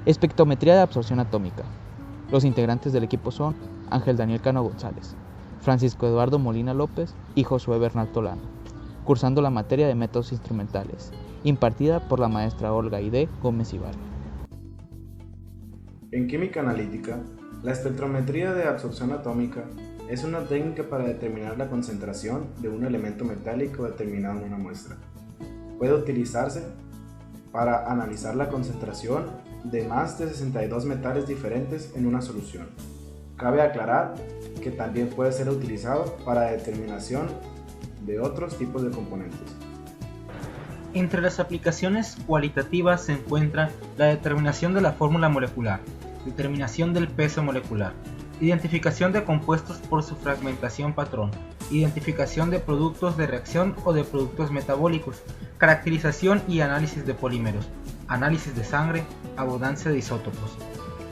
Espectrometría de absorción atómica. Los integrantes del equipo son Ángel Daniel Cano González, Francisco Eduardo Molina López y Josué Bernal Tolano, cursando la materia de métodos instrumentales, impartida por la maestra Olga Aide Gómez Ibarra. En química analítica, la espectrometría de absorción atómica es una técnica para determinar la concentración de un elemento metálico determinado en una muestra. Puede utilizarse para analizar la concentración de más de 62 metales diferentes en una solución. Cabe aclarar que también puede ser utilizado para determinación de otros tipos de componentes. Entre las aplicaciones cualitativas se encuentra la determinación de la fórmula molecular, determinación del peso molecular, identificación de compuestos por su fragmentación patrón, identificación de productos de reacción o de productos metabólicos, caracterización y análisis de polímeros, análisis de sangre, abundancia de isótopos.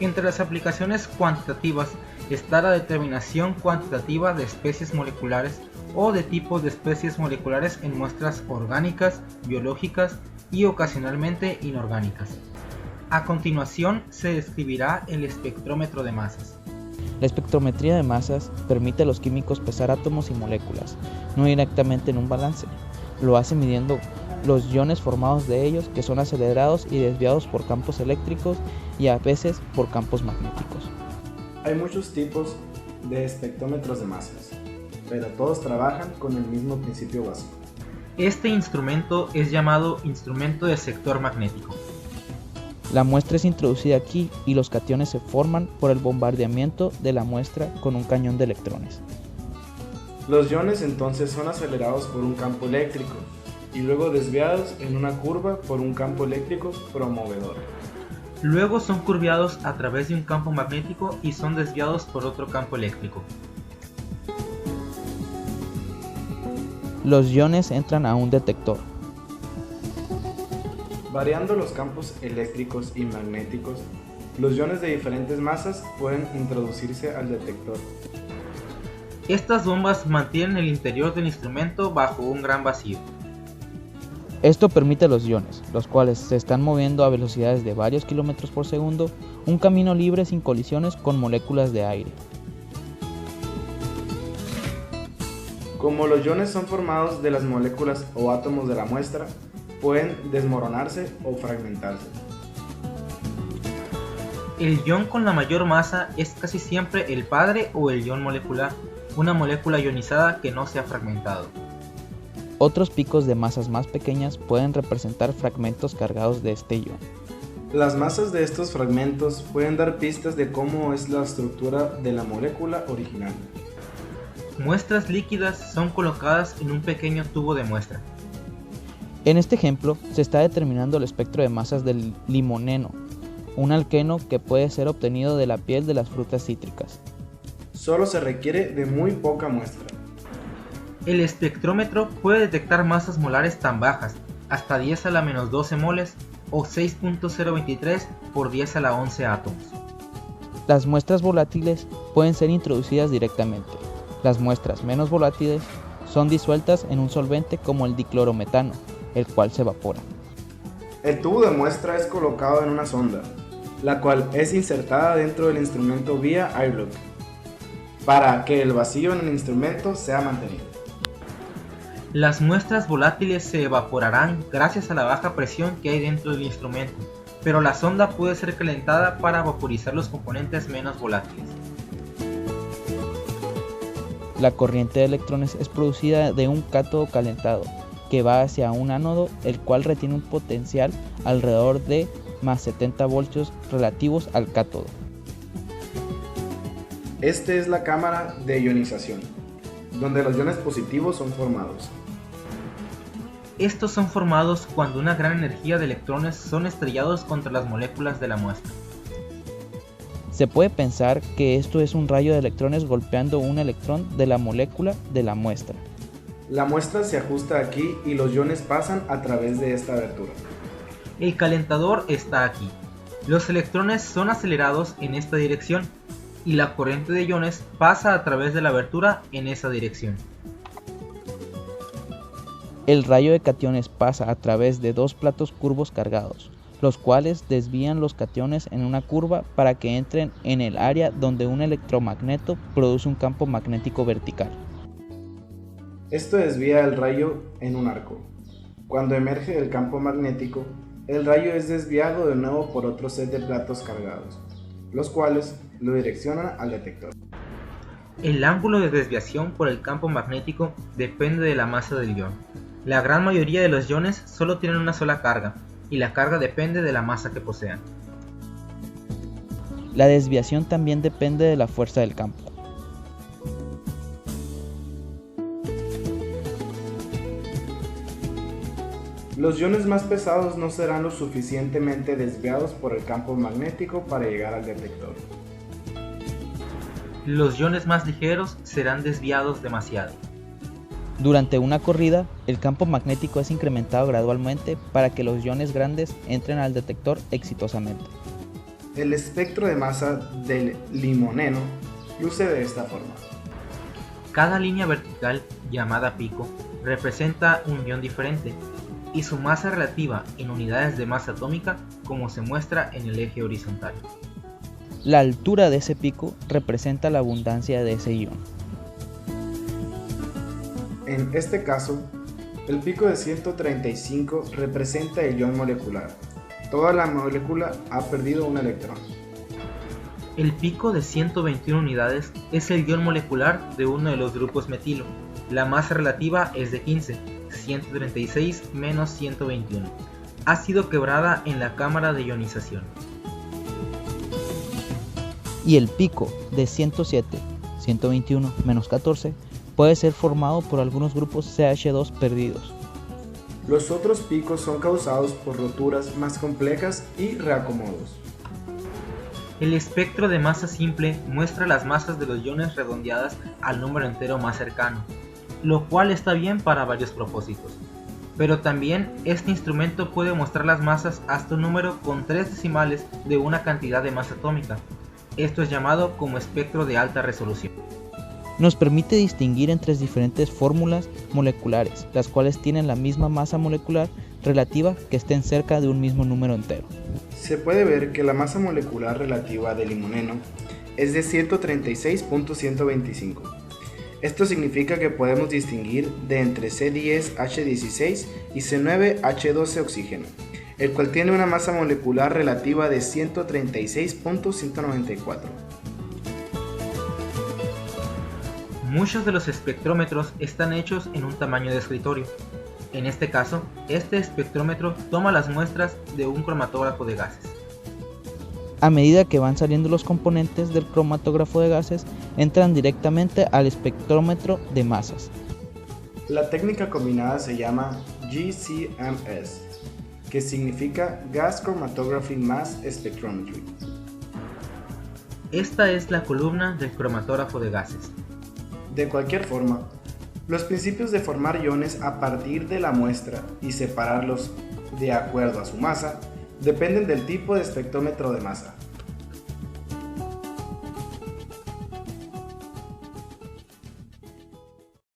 Entre las aplicaciones cuantitativas está la determinación cuantitativa de especies moleculares o de tipos de especies moleculares en muestras orgánicas, biológicas y ocasionalmente inorgánicas. A continuación se describirá el espectrómetro de masas. La espectrometría de masas permite a los químicos pesar átomos y moléculas, no directamente en un balance. Lo hace midiendo los iones formados de ellos, que son acelerados y desviados por campos eléctricos y a veces por campos magnéticos. Hay muchos tipos de espectrómetros de masas, pero todos trabajan con el mismo principio básico. Este instrumento es llamado instrumento de sector magnético. La muestra es introducida aquí y los cationes se forman por el bombardeamiento de la muestra con un cañón de electrones. Los iones entonces son acelerados por un campo eléctrico y luego desviados en una curva por un campo eléctrico promovedor. Luego son curviados a través de un campo magnético y son desviados por otro campo eléctrico. Los iones entran a un detector. Variando los campos eléctricos y magnéticos, los iones de diferentes masas pueden introducirse al detector. Estas bombas mantienen el interior del instrumento bajo un gran vacío. Esto permite a los iones, los cuales se están moviendo a velocidades de varios kilómetros por segundo, un camino libre sin colisiones con moléculas de aire. Como los iones son formados de las moléculas o átomos de la muestra, pueden desmoronarse o fragmentarse. El ion con la mayor masa es casi siempre el padre o el ion molecular, una molécula ionizada que no se ha fragmentado. Otros picos de masas más pequeñas pueden representar fragmentos cargados de este ion. Las masas de estos fragmentos pueden dar pistas de cómo es la estructura de la molécula original. Muestras líquidas son colocadas en un pequeño tubo de muestra. En este ejemplo se está determinando el espectro de masas del limoneno, un alqueno que puede ser obtenido de la piel de las frutas cítricas. Solo se requiere de muy poca muestra. El espectrómetro puede detectar masas molares tan bajas, hasta 10 a la menos 12 moles o 6.023 por 10 a la 11 átomos. Las muestras volátiles pueden ser introducidas directamente. Las muestras menos volátiles son disueltas en un solvente como el diclorometano, el cual se evapora. El tubo de muestra es colocado en una sonda, la cual es insertada dentro del instrumento vía airlock, para que el vacío en el instrumento sea mantenido. Las muestras volátiles se evaporarán gracias a la baja presión que hay dentro del instrumento, pero la sonda puede ser calentada para vaporizar los componentes menos volátiles. La corriente de electrones es producida de un cátodo calentado, que va hacia un ánodo, el cual retiene un potencial alrededor de más 70 voltios relativos al cátodo. Esta es la cámara de ionización, donde los iones positivos son formados. Estos son formados cuando una gran energía de electrones son estrellados contra las moléculas de la muestra. Se puede pensar que esto es un rayo de electrones golpeando un electrón de la molécula de la muestra. La muestra se ajusta aquí y los iones pasan a través de esta abertura. El calentador está aquí. Los electrones son acelerados en esta dirección y la corriente de iones pasa a través de la abertura en esa dirección. El rayo de cationes pasa a través de dos platos curvos cargados, los cuales desvían los cationes en una curva para que entren en el área donde un electromagneto produce un campo magnético vertical. Esto desvía el rayo en un arco. Cuando emerge del campo magnético, el rayo es desviado de nuevo por otro set de platos cargados, los cuales lo direccionan al detector. El ángulo de desviación por el campo magnético depende de la masa del ion. La gran mayoría de los iones solo tienen una sola carga, y la carga depende de la masa que posean. La desviación también depende de la fuerza del campo. Los iones más pesados no serán lo suficientemente desviados por el campo magnético para llegar al detector. Los iones más ligeros serán desviados demasiado. Durante una corrida, el campo magnético es incrementado gradualmente para que los iones grandes entren al detector exitosamente. El espectro de masa del limoneno luce de esta forma. Cada línea vertical, llamada pico, representa un ion diferente, y su masa relativa en unidades de masa atómica como se muestra en el eje horizontal. La altura de ese pico representa la abundancia de ese ion. En este caso, el pico de 135 representa el ion molecular. Toda la molécula ha perdido un electrón. El pico de 121 unidades es el ion molecular de uno de los grupos metilo. La masa relativa es de 15, 136 menos 121. Ha sido quebrada en la cámara de ionización. Y el pico de 107, 121 menos 14 puede ser formado por algunos grupos CH2 perdidos. Los otros picos son causados por roturas más complejas y reacomodos. El espectro de masa simple muestra las masas de los iones redondeadas al número entero más cercano, lo cual está bien para varios propósitos. Pero también este instrumento puede mostrar las masas hasta un número con 3 decimales de una cantidad de masa atómica. Esto es llamado como espectro de alta resolución. Nos permite distinguir entre diferentes fórmulas moleculares, las cuales tienen la misma masa molecular relativa que estén cerca de un mismo número entero. Se puede ver que la masa molecular relativa del limoneno es de 136.125. Esto significa que podemos distinguir de entre C10H16 y C9H12 oxígeno, el cual tiene una masa molecular relativa de 136.194. Muchos de los espectrómetros están hechos en un tamaño de escritorio. En este caso, este espectrómetro toma las muestras de un cromatógrafo de gases. A medida que van saliendo los componentes del cromatógrafo de gases, entran directamente al espectrómetro de masas. La técnica combinada se llama GCMS, que significa Gas Chromatography Mass Spectrometry. Esta es la columna del cromatógrafo de gases. De cualquier forma, los principios de formar iones a partir de la muestra y separarlos de acuerdo a su masa dependen del tipo de espectrómetro de masa.